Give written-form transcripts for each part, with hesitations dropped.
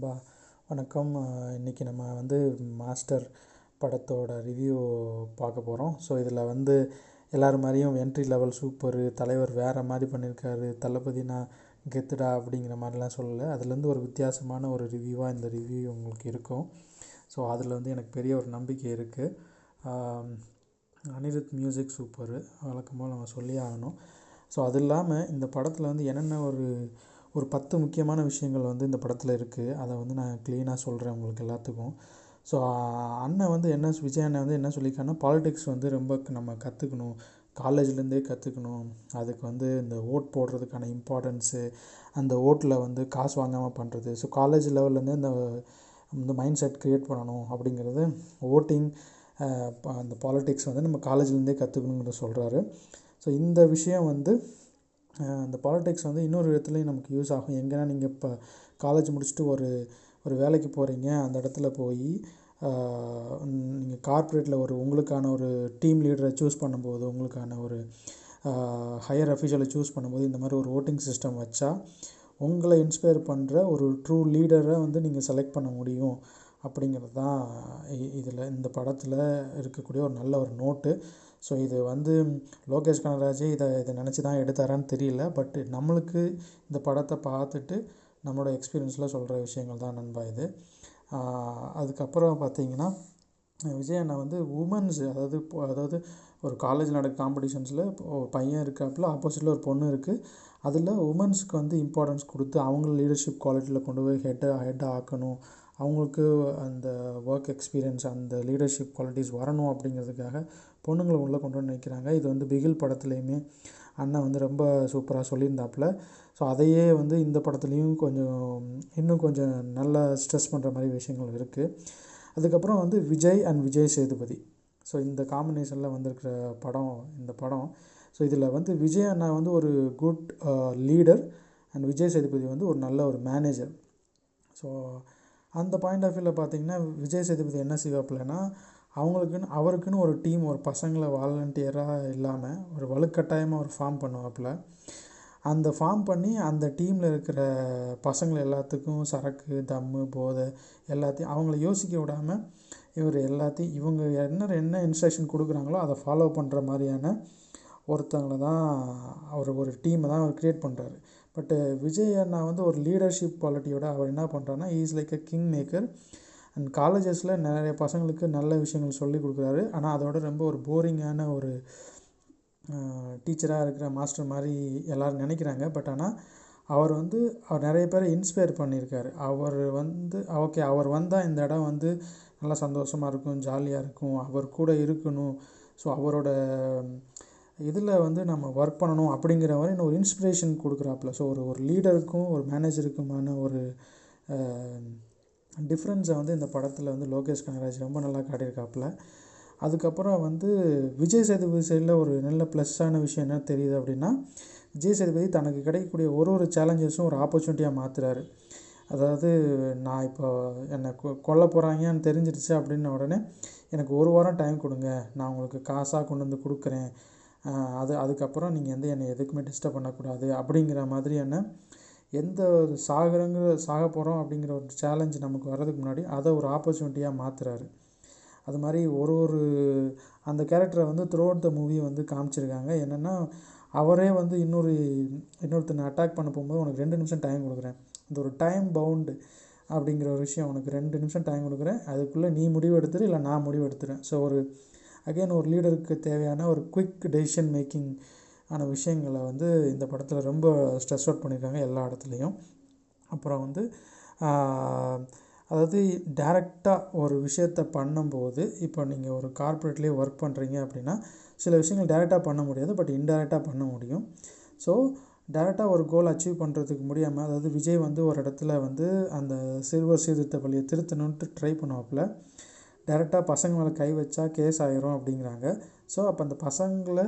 நண்பா வணக்கம். இன்றைக்கி நம்ம வந்து மாஸ்டர் படத்தோட ரிவ்யூ பார்க்க போகிறோம். ஸோ இதில் வந்து எல்லோரும் மாதிரியும் என்ட்ரி லெவல் சூப்பரு, தலைவர் வேறு மாதிரி பண்ணியிருக்காரு, தளபதினா கெத்துடா அப்படிங்கிற மாதிரிலாம் சொல்லலை. அதுலேருந்து ஒரு வித்தியாசமான ஒரு ரிவ்யூவாக இந்த ரிவ்யூ உங்களுக்கு இருக்கும். ஸோ அதில் வந்து எனக்கு பெரிய ஒரு நம்பிக்கை இருக்குது. அனிருத் மியூசிக் சூப்பரு, வழக்கமாக நம்ம சொல்லி ஆகணும். ஸோ அது இல்லாமல் இந்த படத்தில் வந்து என்னென்ன ஒரு 10 முக்கியமான விஷயங்கள் வந்து இந்த படத்தில் இருக்குது. அதை வந்து நான் க்ளீனாக சொல்கிறேன் உங்களுக்கு எல்லாத்துக்கும். ஸோ அண்ணன் வந்து விஜய் அண்ணன் வந்து என்ன சொல்லியிருக்காருன்னா, பாலிடிக்ஸ் வந்து ரொம்ப நம்ம கற்றுக்கணும், காலேஜ்லேருந்தே கற்றுக்கணும். அதுக்கு வந்து இந்த ஓட் போடுறதுக்கான இம்பார்ட்டன்ஸு, அந்த ஓட்டில் வந்து காசு வாங்காமல் பண்ணுறது. ஸோ காலேஜ் லெவல்லேருந்தே இந்த மைண்ட் செட் க்ரியேட் பண்ணணும் அப்படிங்கிறது, ஓட்டிங் அந்த பாலிடிக்ஸ் வந்து நம்ம காலேஜ்லேருந்தே கற்றுக்கணுங்கிறத சொல்கிறாரு. ஸோ இந்த விஷயம் வந்து இந்த பாலிடிக்ஸ் வந்து இன்னொரு இடத்துலையும் நமக்கு யூஸ் ஆகும். எங்கன்னா நீங்கள் இப்போ காலேஜ் முடிச்சுட்டு ஒரு வேலைக்கு போகிறீங்க, அந்த இடத்துல போய் நீங்கள் கார்ப்பரேட்டில் உங்களுக்கான ஒரு டீம் லீடரை சூஸ் பண்ணும்போது, உங்களுக்கான ஒரு ஹையர் அஃபிஷியலை சூஸ் பண்ணும்போது இந்த மாதிரி ஒரு ஓட்டிங் சிஸ்டம் வச்சா உங்களை இன்ஸ்பயர் பண்ணுற ஒரு ட்ரூ லீடரை வந்து நீங்கள் செலக்ட் பண்ண முடியும் அப்படிங்கிறது தான் இந்த படத்தில் இருக்கக்கூடிய ஒரு நல்ல ஒரு நோட்டு. ஸோ இது வந்து லோகேஷ் கனகராஜே இதை நினச்சி தான் எடுத்தாரான்னு தெரியல. பட் நம்மளுக்கு இந்த படத்தை பார்த்துட்டு நம்மளோட எக்ஸ்பீரியன்ஸில் சொல்கிற விஷயங்கள் தான் நண்பா இது. அதுக்கப்புறம் பார்த்திங்கன்னா, விஜய் அண்ணா வந்து உமன்ஸு, அதாவது ஒரு காலேஜில் நடக்க காம்படிஷன்ஸில் ஒரு பையன் இருக்காப்புல, ஆப்போசிட்டில் ஒரு பொண்ணு இருக்குது. அதில் உமன்ஸுக்கு வந்து இம்பார்ட்டன்ஸ் கொடுத்து அவங்கள லீடர்ஷிப் குவாலிட்டியில் கொண்டு போய் ஹெட்டாக ஆக்கணும், அவங்களுக்கு அந்த ஒர்க் எக்ஸ்பீரியன்ஸ், அந்த லீடர்ஷிப் குவாலிட்டிஸ் வரணும் அப்படிங்கிறதுக்காக பொண்ணுங்களை உள்ளே கொண்டு வந்து நிற்கிறாங்க. இது வந்து பிகில் படத்துலேயுமே அண்ணன் வந்து ரொம்ப சூப்பராக சொல்லியிருந்தாப்புல. ஸோ அதையே வந்து இந்த படத்துலேயும் இன்னும் கொஞ்சம் நல்லா ஸ்ட்ரெஸ் பண்ணுற மாதிரி விஷயங்கள் இருக்குது. அதுக்கப்புறம் வந்து விஜய் அண்ட் விஜய் சேதுபதி, ஸோ இந்த காம்பினேஷனில் வந்திருக்கிற படம் இந்த படம். ஸோ இதில் வந்து விஜய் அண்ணா வந்து ஒரு good leader and Vijay Sethupathi வந்து ஒரு நல்ல ஒரு மேனேஜர். ஸோ அந்த பாயிண்ட் ஆஃப் வியூவில் பார்த்திங்கன்னா, விஜய் சேதுபதி என்ன செய்வாப்புலன்னா, அவருக்குன்னு ஒரு டீம், ஒரு பசங்களை வாலண்டியராக இல்லாமல் ஒரு வலுக்கட்டாயமாக ஒரு ஃபார்ம் பண்ணுவாப்புல. அந்த ஃபார்ம் பண்ணி அந்த டீமில் இருக்கிற பசங்களை எல்லாத்துக்கும் சரக்கு, தம்மு, போதை எல்லாத்தையும் அவங்கள யோசிக்க விடாமல் இவர் எல்லாத்தையும் இவங்க என்ன இன்ஸ்ட்ரக்ஷன் கொடுக்குறாங்களோ அதை ஃபாலோ பண்ணுற மாதிரியான ஒருத்தங்களை தான் ஒரு டீமை தான் அவர் க்ரியேட் பண்ணுறாரு. பட்டு விஜய் அண்ணா வந்து ஒரு லீடர்ஷிப் குவாலிட்டியோட அவர் என்ன பண்ணுறாருன்னா, is like a king maker. And காலேஜஸில் நிறைய பசங்களுக்கு நல்ல விஷயங்கள் சொல்லி கொடுக்குறாரு. ஆனால் அதோட ரொம்ப ஒரு போரிங்கான ஒரு டீச்சராக இருக்கிற மாஸ்டர் மாதிரி எல்லோரும் நினைக்கிறாங்க. பட் ஆனால் அவர் நிறைய பேரை இன்ஸ்பயர் பண்ணியிருக்காரு. அவர் வந்தால் இந்த இடம் வந்து நல்லா சந்தோஷமாக இருக்கும், ஜாலியாக இருக்கும், அவர் கூட இருக்கணும், ஸோ அவரோட இதில் வந்து நம்ம ஒர்க் பண்ணணும் அப்படிங்கிற மாதிரி இன்னும் ஒரு இன்ஸ்பிரேஷன் கொடுக்குறாப்புல. ஸோ ஒரு லீடருக்கும் ஒரு மேனேஜருக்குமான ஒரு டிஃப்ரென்ஸை வந்து இந்த படத்தில் வந்து லோகேஷ் கனகராஜ் ரொம்ப நல்லா காட்டியிருக்காப்புல. அதுக்கப்புறம் வந்து விஜய் சேதுபதி சைடில் ஒரு நல்ல ப்ளஸ்ஸான விஷயம் என்ன தெரியுது அப்படின்னா, விஜய் சேதுபதி தனக்கு கிடைக்கக்கூடிய ஒரு சேலஞ்சஸும் ஒரு ஆப்பர்ச்சுனிட்டியாக மாற்றுறாரு. அதாவது நான் இப்போ என்னை கொல்ல போகிறாங்கன்னு தெரிஞ்சிருச்சு அப்படின்ன உடனே எனக்கு 1 வாரம் டைம் கொடுங்க, நான் உங்களுக்கு காசாக கொண்டு வந்து கொடுக்குறேன், அதுக்கப்புறம் நீங்கள் வந்து என்னை எதுக்குமே டிஸ்டர்ப் பண்ணக்கூடாது அப்படிங்கிற மாதிரியான எந்த ஒரு சாக போகிறோம் அப்படிங்கிற ஒரு சேலஞ்ச் நமக்கு வர்றதுக்கு முன்னாடி அதை ஒரு ஆப்பர்ச்சுனிட்டியாக மாற்றுறாரு. அது மாதிரி அந்த கேரக்டரை வந்து த்ரூ அவுட் த மூவி வந்து காமிச்சிருக்காங்க. என்னென்னா, அவரே வந்து இன்னொருத்தனை அட்டாக் பண்ண போகும்போது உனக்கு 2 நிமிஷம் டைம் கொடுக்குறேன், இந்த ஒரு டைம் பவுண்டு அப்படிங்கிற ஒரு விஷயம், உனக்கு 2 நிமிஷம் டைம் கொடுக்குறேன், அதுக்குள்ளே நீ முடிவு எடுத்துரு இல்லை நான் முடிவு எடுத்துறேன். ஸோ ஒரு லீடருக்கு தேவையான ஒரு குயிக் டெசிஷன் மேக்கிங் ஆன விஷயங்களை வந்து இந்த படத்தில் ரொம்ப ஸ்ட்ரெஸ் அவுட் பண்ணியிருக்காங்க எல்லா இடத்துலையும். அப்புறம் வந்து அதாவது டைரெக்டாக ஒரு விஷயத்தை பண்ணும்போது, இப்போ நீங்கள் ஒரு கார்ப்பரேட்லேயே ஒர்க் பண்ணுறீங்க அப்படின்னா சில விஷயங்கள் டைரெக்டாக பண்ண முடியாது, பட் இன்டைரக்டாக பண்ண முடியும். ஸோ டைரெக்டாக ஒரு கோல் அச்சீவ் பண்ணுறதுக்கு முடியாமல், அதாவது விஜய் வந்து ஒரு இடத்துல வந்து அந்த சிறுவர் சீர்திருத்த பள்ளியை திருத்தணுன்ட்டு ட்ரை பண்ணுவாப்புல. டைரெக்டாக பசங்க மேலே கை வச்சா கேஸ் ஆகிரும் அப்படிங்கிறாங்க. ஸோ அப்போ அந்த பசங்களை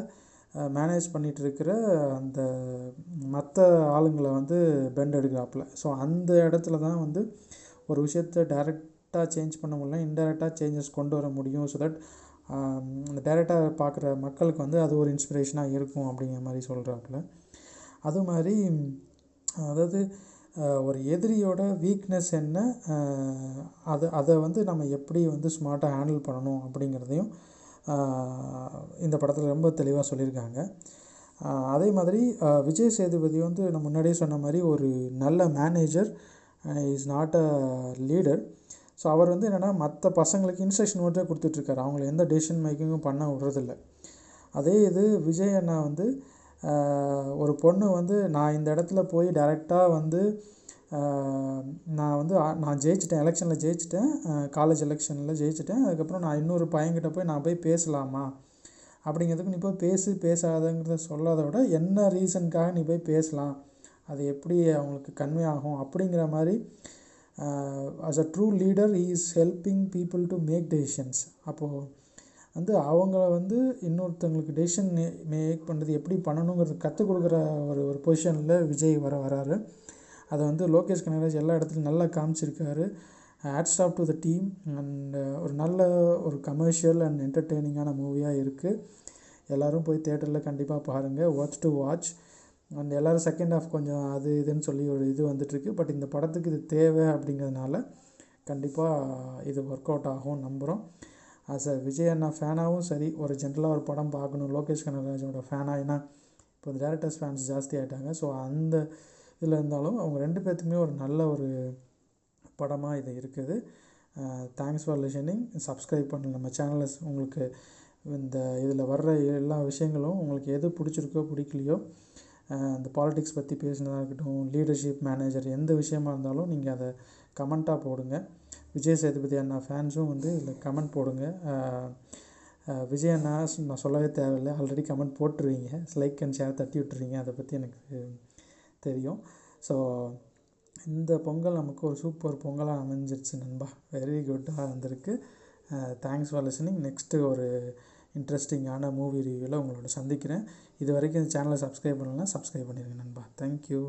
மேனேஜ் பண்ணிகிட்டு இருக்கிற அந்த மற்ற ஆளுங்களை வந்து பெண்ட் எடுக்கிறாப்புல. ஸோ அந்த இடத்துல தான் வந்து ஒரு விஷயத்தை டைரெக்டாக சேஞ்ச் பண்ண முடியல, இன்டைரக்டாக சேஞ்சஸ் கொண்டு வர முடியும். ஸோ தட் அந்த டைரெக்டாக பார்க்குற மக்களுக்கு வந்து அது ஒரு இன்ஸ்பிரேஷனாக இருக்கும் அப்படிங்கிற மாதிரி சொல்கிறாப்புல. அது மாதிரி அதாவது ஒரு எதிரியோட வீக்னஸ் என்ன, அதை வந்து நம்ம எப்படி வந்து ஸ்மார்ட்டாக ஹேண்டில் பண்ணணும் அப்படிங்கிறதையும் இந்த படத்தில் ரொம்ப தெளிவாக சொல்லியிருக்காங்க. அதே மாதிரி விஜய் சேதுபதி வந்து நான் முன்னாடியே சொன்ன மாதிரி ஒரு நல்ல manager, is not a leader. So அவர் வந்து என்னென்னா மற்ற பசங்களுக்கு இன்ஸ்ட்ரக்ஷன் மட்டும் கொடுத்துட்ருக்காரு, அவங்கள எந்த டெசிஷன் மேக்கிங்கும் பண்ண விடுறதில்ல. அதே இது விஜய் அண்ணா வந்து ஒரு பொண்ணு வந்து நான் இந்த இடத்துல போய் டைரெக்டாக வந்து நான் ஜெயிச்சிட்டேன், எலெக்ஷனில் ஜெயிச்சிட்டேன், காலேஜ் எலெக்ஷனில் ஜெயிச்சிட்டேன், அதுக்கப்புறம் நான் இன்னொரு பையன்கிட்ட போய் நான் போய் பேசலாமா அப்படிங்கிறதுக்கு நீ போய் பேசாதங்கிறத சொல்லாத விட என்ன ரீசனுக்காக நீ போய் பேசலாம், அது எப்படி அவங்களுக்கு கன்வே ஆகும் அப்படிங்கிற மாதிரி as a true leader he is helping people to make decisions. அப்போது வந்து அவங்கள வந்து இன்னொருத்தவங்களுக்கு டெசிஷன் மேக் பண்ணுறது எப்படி பண்ணணுங்கிறது கற்றுக் கொடுக்குற ஒரு பொசிஷனில் விஜய் வராரு. அதை வந்து லோகேஷ் கனகராஜ் எல்லா இடத்துலையும் நல்லா காமிச்சிருக்காரு. Hats off to the team. And ஒரு நல்ல ஒரு கமர்ஷியல் அண்ட் என்டர்டெய்னிங்கான மூவியாக இருக்குது. எல்லோரும் போய் தேட்டரில் கண்டிப்பாக பாருங்கள், வாட்ச். அண்ட் எல்லோரும் செகண்ட் ஹாஃப் கொஞ்சம் அது இதுன்னு சொல்லி ஒரு இது வந்துட்டுருக்கு. பட் இந்த படத்துக்கு இது தேவை அப்படிங்கிறதுனால கண்டிப்பாக இது ஒர்க் அவுட் ஆகும் நம்புகிறோம். ஆஸ் அ விஜய் அண்ணா ஃபேனாகவும் சரி, ஒரு ஜென்ரலாக ஒரு படம் பார்க்கணும் லோகேஷ் கனகராஜோட ஃபேனாக, ஏன்னா இப்போ இந்த டேரக்டர்ஸ் ஃபேன்ஸ் ஜாஸ்தி ஆகிட்டாங்க. ஸோ அந்த இதில் இருந்தாலும் அவங்க 2 பேர்த்துக்குமே ஒரு நல்ல ஒரு படமாக இது இருக்குது. Thanks for listening. சப்ஸ்கிரைப் பண்ண நம்ம சேனலை. உங்களுக்கு இந்த இதில் வர்ற எல்லா விஷயங்களும் உங்களுக்கு எது பிடிச்சிருக்கோ பிடிக்கலையோ, இந்த பாலிடிக்ஸ் பற்றி பேசினதாக இருக்கட்டும், லீடர்ஷிப், மேனேஜர், எந்த விஷயமா இருந்தாலும் நீங்கள் அதை கமெண்ட்டாக போடுங்க. விஜய் சேதுபதி அண்ணா ஃபேன்ஸும் வந்து இதில் கமெண்ட் போடுங்க. விஜய் அண்ணா நான் சொல்லவே தேவையில்லை, ஆல்ரெடி கமெண்ட் போட்டுருவீங்க, லைக் அண்ட் ஷேர் தட்டி விட்டுருவீங்க, அதை பற்றி எனக்கு தெரியும். ஸோ இந்த பொங்கல் நமக்கு ஒரு சூப்பர் பொங்கலாக அமைஞ்சிருச்சு நண்பா. வெரி குட்டாக இருந்திருக்கு. Thanks for listening. நெக்ஸ்ட்டு ஒரு இன்ட்ரெஸ்டிங்கான மூவி ரிவ்யூவில் உங்களோட சந்திக்கிறேன். இது வரைக்கும் இந்த சேனலை சப்ஸ்கிரைப் பண்ணலைன்னா சப்ஸ்கிரைப் பண்ணிடுங்க நண்பா. தேங்க்யூ.